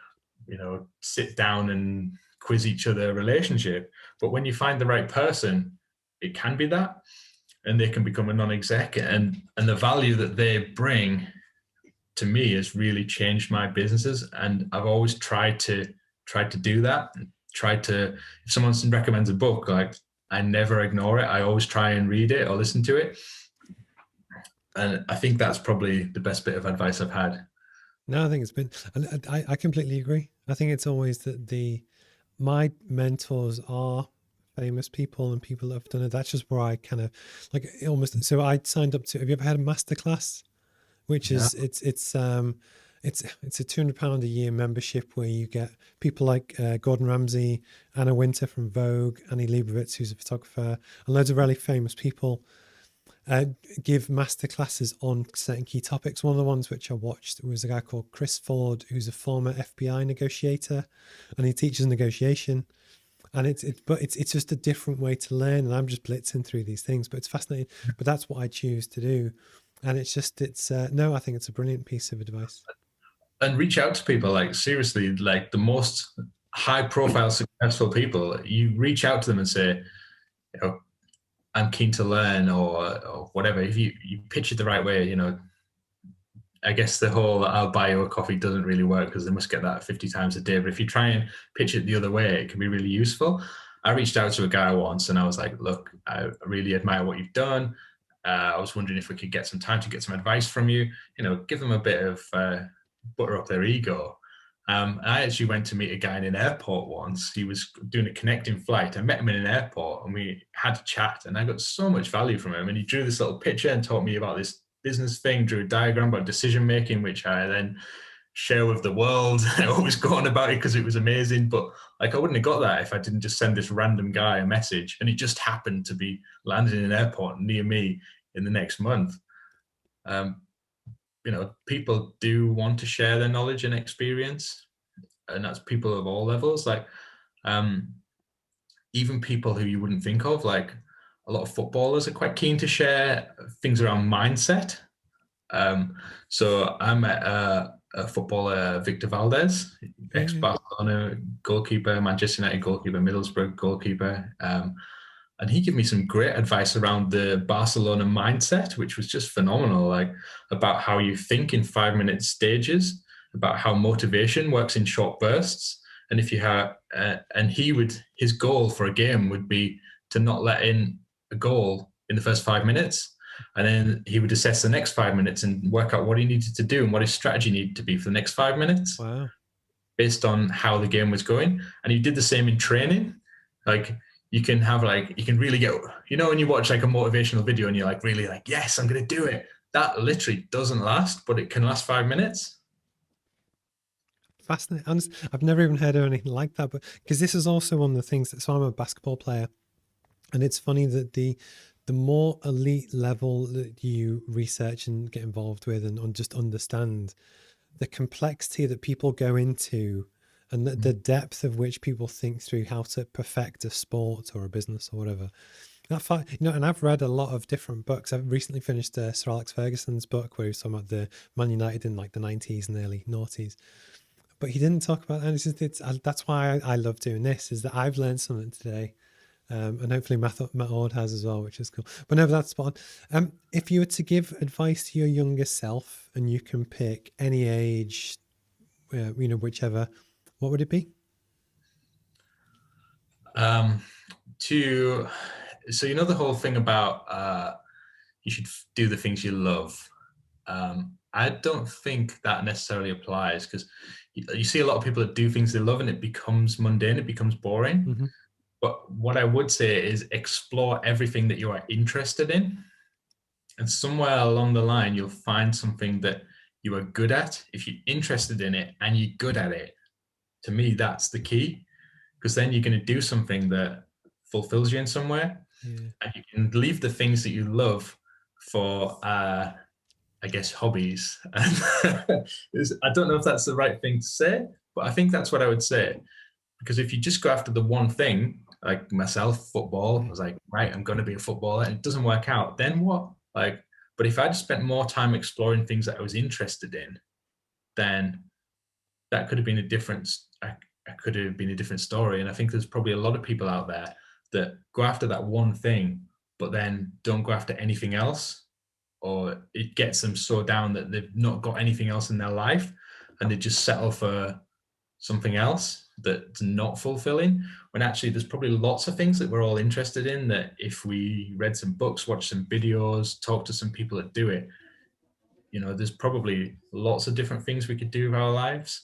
sit down and quiz each other relationship. But when you find the right person, it can be that. And they can become a non-exec. And the value that they bring to me has really changed my businesses. And I've always tried to do that. If someone recommends a book, like, I never ignore it. I always try and read it or listen to it. And I think that's probably the best bit of advice I've had. No, I think it's been, and I completely agree. I think it's always that my mentors are famous people and people that have done it. That's just where I kind of like almost, so I signed up to, have you ever had a masterclass? Which Yeah. is, it's a £200 a year membership where you get people like Gordon Ramsay, Anna Wintour from Vogue, Annie Leibovitz, who's a photographer, and loads of really famous people give masterclasses on certain key topics. One of the ones which I watched was a guy called Chris Ford, who's a former FBI negotiator, and he teaches negotiation. And it's just a different way to learn. And I'm just blitzing through these things, but it's fascinating. But that's what I choose to do. And it's no, I think it's a brilliant piece of advice. And reach out to people, like, seriously, like the most high profile successful people, you reach out to them and say, I'm keen to learn, or whatever. If you pitch it the right way, I guess the whole I'll buy you a coffee doesn't really work because they must get that 50 times a day. But if you try and pitch it the other way, it can be really useful. I reached out to a guy once and I was like, look, I really admire what you've done. I was wondering if we could get some time to get some advice from you, give them a bit of butter up their ego. I actually went to meet a guy in an airport once. He was doing a connecting flight. I met him in an airport and we had a chat and I got so much value from him. And he drew this little picture and taught me about this business thing, drew a diagram about decision making, which I then share with the world. I always go on about it because it was amazing. But like, I wouldn't have got that if I didn't just send this random guy a message. And he just happened to be landing in an airport near me in the next month. People do want to share their knowledge and experience, and that's people of all levels. Like, even people who you wouldn't think of, like a lot of footballers are quite keen to share things around mindset. So I met a footballer, Victor Valdez, ex-Barcelona goalkeeper, Manchester United goalkeeper, Middlesbrough goalkeeper. And he gave me some great advice around the Barcelona mindset, which was just phenomenal, like about how you think in 5-minute stages, about how motivation works in short bursts. And if you have, his goal for a game would be to not let in a goal in the first 5 minutes. And then he would assess the next 5 minutes and work out what he needed to do and what his strategy needed to be for the next 5 minutes. Wow. Based on how the game was going. And he did the same in training. Like, you can really get, when you watch like a motivational video and you're like, really like, yes, I'm going to do it. That literally doesn't last, but it can last 5 minutes. Fascinating. I've never even heard of anything like that, but because this is also one of the things that, so I'm a basketball player, and it's funny that the more elite level that you research and get involved with and just understand the complexity that people go into and the depth of which people think through how to perfect a sport or a business or whatever. And I've read a lot of different books. I've recently finished Sir Alex Ferguson's book where he was talking about the Man United in like the 90s and early noughties. But he didn't talk about that. That's why I love doing this, is that I've learned something today. And hopefully Matt Ord has as well, which is cool. But no, that's spot on. If you were to give advice to your younger self and you can pick any age, whichever, what would it be? So the whole thing about you should do the things you love. I don't think that necessarily applies, because you see a lot of people that do things they love and it becomes mundane, it becomes boring. Mm-hmm. But what I would say is explore everything that you are interested in. And somewhere along the line, you'll find something that you are good at. If you're interested in it and you're good at it, to me, that's the key, because then you're going to do something that fulfills you in some way. Yeah. And you can leave the things that you love for, I guess, hobbies. I don't know if that's the right thing to say, but I think that's what I would say. Because if you just go after the one thing, like myself, football. I was like, right, I'm going to be a footballer, and it doesn't work out. Then what? Like, but if I'd spent more time exploring things that I was interested in, then that could have been a different. I could have been a different story. And I think there's probably a lot of people out there that go after that one thing, but then don't go after anything else, or it gets them so down that they've not got anything else in their life, and they just settle for something else that's not fulfilling, when actually there's probably lots of things that we're all interested in, that if we read some books, watch some videos, talk to some people that do it, there's probably lots of different things we could do with our lives.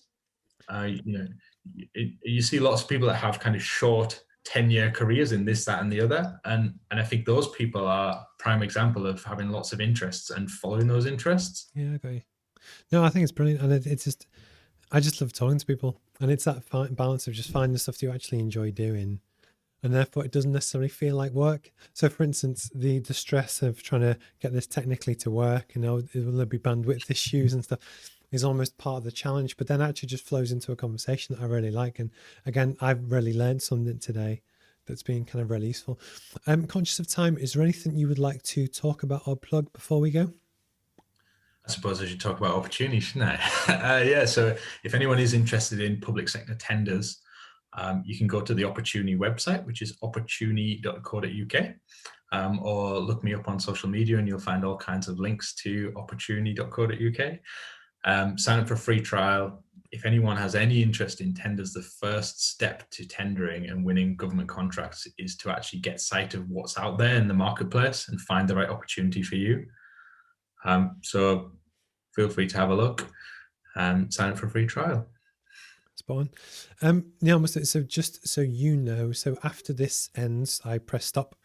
You see lots of people that have kind of short 10-year careers in this, that, and the other, and I think those people are prime example of having lots of interests and following those interests. Yeah, okay. No, I think it's brilliant, and it's just, I just love talking to people, and it's that balance of just finding the stuff that you actually enjoy doing, and therefore it doesn't necessarily feel like work. So, for instance, the stress of trying to get this technically to work, will there be bandwidth issues and stuff, is almost part of the challenge. But then actually just flows into a conversation that I really like. And again, I've really learned something today that's been kind of really useful. I'm conscious of time. Is there anything you would like to talk about or plug before we go? I suppose I should talk about opportunities, shouldn't I? Yeah, so if anyone is interested in public sector tenders, you can go to the Opportuni website, which is opportuni.co.uk, or look me up on social media and you'll find all kinds of links to opportuni.co.uk. Sign up for a free trial. If anyone has any interest in tenders, the first step to tendering and winning government contracts is to actually get sight of what's out there in the marketplace and find the right opportunity for you. So feel free to have a look and sign up for a free trial. Spot on. Yeah, so just so you know, so after this ends, I press stop.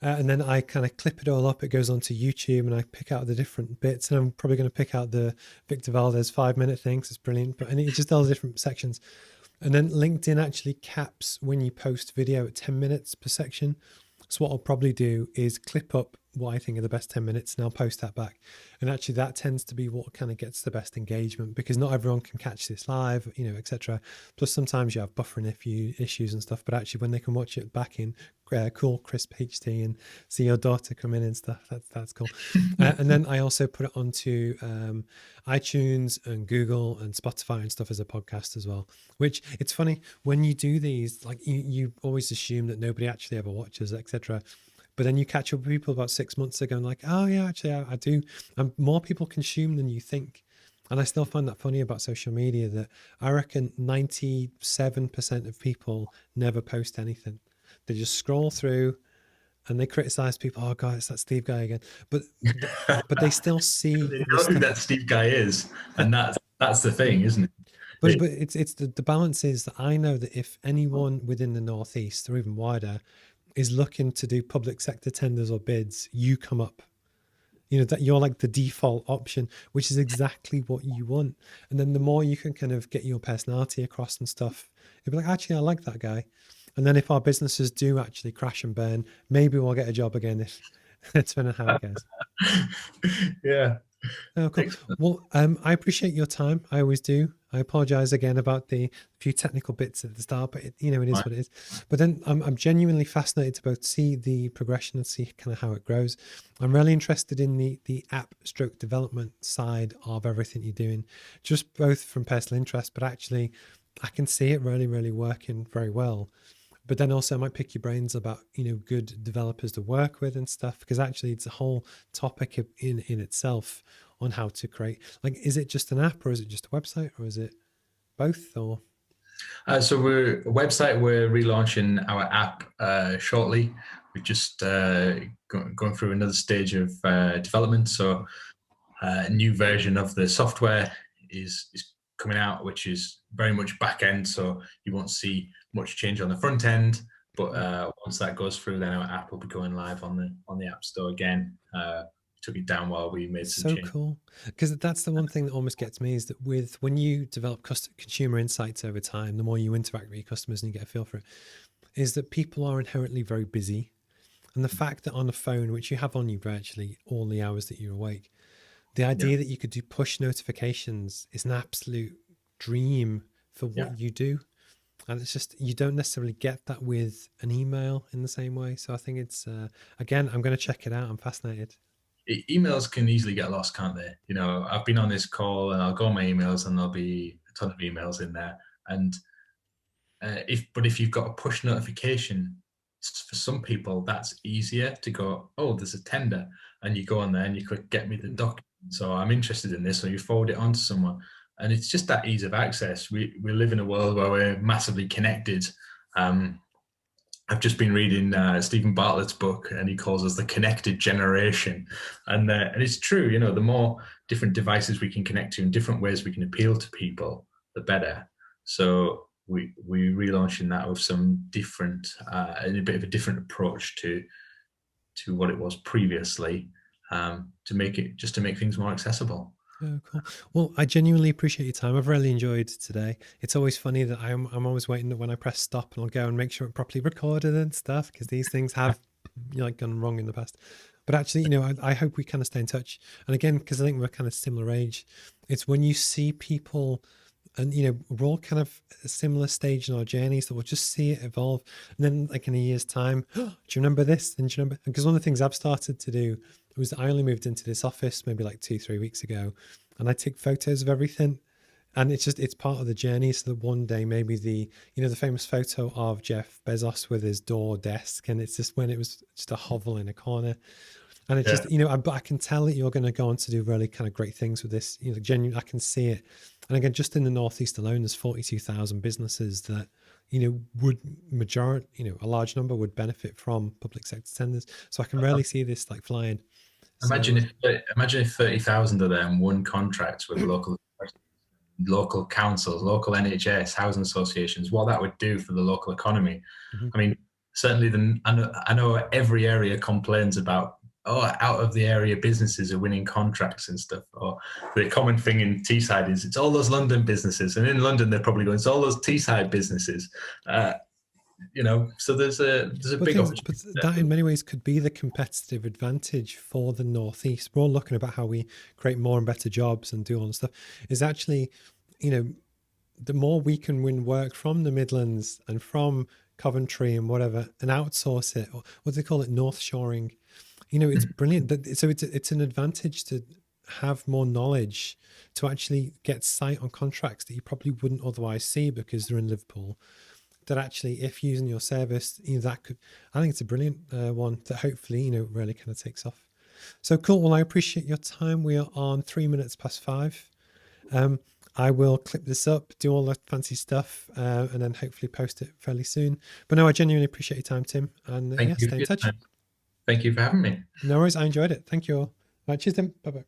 And then I kind of clip it all up. It goes onto YouTube, and I pick out the different bits. And I'm probably going to pick out the Victor Valdez 5-minute thing, 'cause it's brilliant. But and it's just all the different sections. And then LinkedIn actually caps when you post video at 10 minutes per section. So what I'll probably do is clip up what I think are the best 10 minutes, and I'll post that back. And actually that tends to be what kind of gets the best engagement, because not everyone can catch this live, etc. Plus sometimes you have buffering issues and stuff, but actually when they can watch it back in cool crisp HD and see your daughter come in and stuff, that's cool. And then I also put it onto iTunes and Google and Spotify and stuff as a podcast as well, which it's funny when you do these, like you always assume that nobody actually ever watches, etc. But then you catch up with people about 6 months ago and like, oh yeah, actually I do. And more people consume than you think. And I still find that funny about social media, that I reckon 97% of people never post anything. They just scroll through and they criticize people. Oh God, it's that Steve guy again. But they still see They know who that Steve guy is, and that's the thing, isn't it? But it's the balance is that I know that if anyone within the Northeast or even wider is looking to do public sector tenders or bids, you come up. That you're like the default option, which is exactly what you want. And then the more you can kind of get your personality across and stuff, you'll be like, actually, I like that guy. And then if our businesses do actually crash and burn, maybe we'll get a job again. If it's been how it goes. Yeah. Oh, cool. Well, I appreciate your time. I always do. I apologize again about the few technical bits at the start, but it is what it is. But then I'm genuinely fascinated to both see the progression and see kind of how it grows. I'm really interested in the app stroke development side of everything you're doing, just both from personal interest, but actually I can see it really, really working very well. But then also I might pick your brains about, good developers to work with and stuff, because actually it's a whole topic in itself on how to create, like, is it just an app or is it just a website or is it both or? So we're a website, we're relaunching our app shortly. We're just going through another stage of development. So a new version of the software is coming out, which is very much back end. So you won't see much change on the front end. But once that goes through, then our app will be going live on the App Store again. Took it down while we made some changes. So cool, because that's the one thing that almost gets me, is that when you develop consumer insights over time, the more you interact with your customers and you get a feel for it, is that people are inherently very busy. And the fact that on a phone, which you have on you virtually all the hours that you're awake, the idea that you could do push notifications is an absolute dream for what you do. And it's just, you don't necessarily get that with an email in the same way. So I think it's, again, I'm going to check it out. I'm fascinated. Emails can easily get lost, can't they? You know, I've been on this call and I'll go on my emails and there'll be a ton of emails in there. And if you've got a push notification, for some people that's easier to go, oh, there's a tender, and you go on there and you click get me the document. So I'm interested in this, or you forward it on to someone, and it's just that ease of access. We live in a world where we're massively connected. I've just been reading Stephen Bartlett's book, and he calls us the connected generation. And it's true, you know, the more different devices we can connect to in different ways we can appeal to people, the better. So we're relaunching that with some different, a bit of a different approach to what it was previously, to make things more accessible. Oh, cool. Well, I genuinely appreciate your time. I've really enjoyed today. It's always funny that I'm always waiting that when I press stop and I'll go and make sure it properly recorded and stuff, because these things have like gone wrong in the past. But actually, you know, I hope we kind of stay in touch. And again, because I think we're kind of similar age, it's when you see people, and you know, we're all kind of a similar stage in our journeys, that we'll just see it evolve. And then like in a year's time, do you remember this? And do you remember? Because one of the things I've started to do was, I only moved into this office maybe like 2-3 weeks ago, and I take photos of everything. And it's part of the journey. So that one day maybe the famous photo of Jeff Bezos with his door desk, and it's just when it was just a hovel in a corner. And it's just, but I can tell that you're going to go on to do really kind of great things with this. You know, genuinely, I can see it. And again, just in the Northeast alone, there's 42,000 businesses that, would a large number would benefit from public sector tenders. So I can really see this like flying. Imagine if 30,000 of them won contracts with local councils, local NHS, housing associations, what that would do for the local economy. Mm-hmm. I mean, certainly I know every area complains about, out of the area businesses are winning contracts and stuff. Or the common thing in Teesside is it's all those London businesses, and in London they're probably going, it's all those Teesside businesses. So there's a big opportunity. But that in many ways could be the competitive advantage for the Northeast. We're all looking about how we create more and better jobs and do all this stuff. Is actually, the more we can win work from the Midlands and from Coventry and whatever, and outsource it, or what do they call it, North Shoring. It's brilliant. So it's an advantage to have more knowledge, to actually get sight on contracts that you probably wouldn't otherwise see because they're in Liverpool. That actually, if using your service, I think it's a brilliant one that hopefully, really kind of takes off. So cool. Well, I appreciate your time. We are on 3 minutes past 5. I will clip this up, do all that fancy stuff, and then hopefully post it fairly soon. But no, I genuinely appreciate your time, Tim. And stay in touch. Thank you for having me. No worries. I enjoyed it. Thank you all. Right, cheers, Tim. Bye-bye.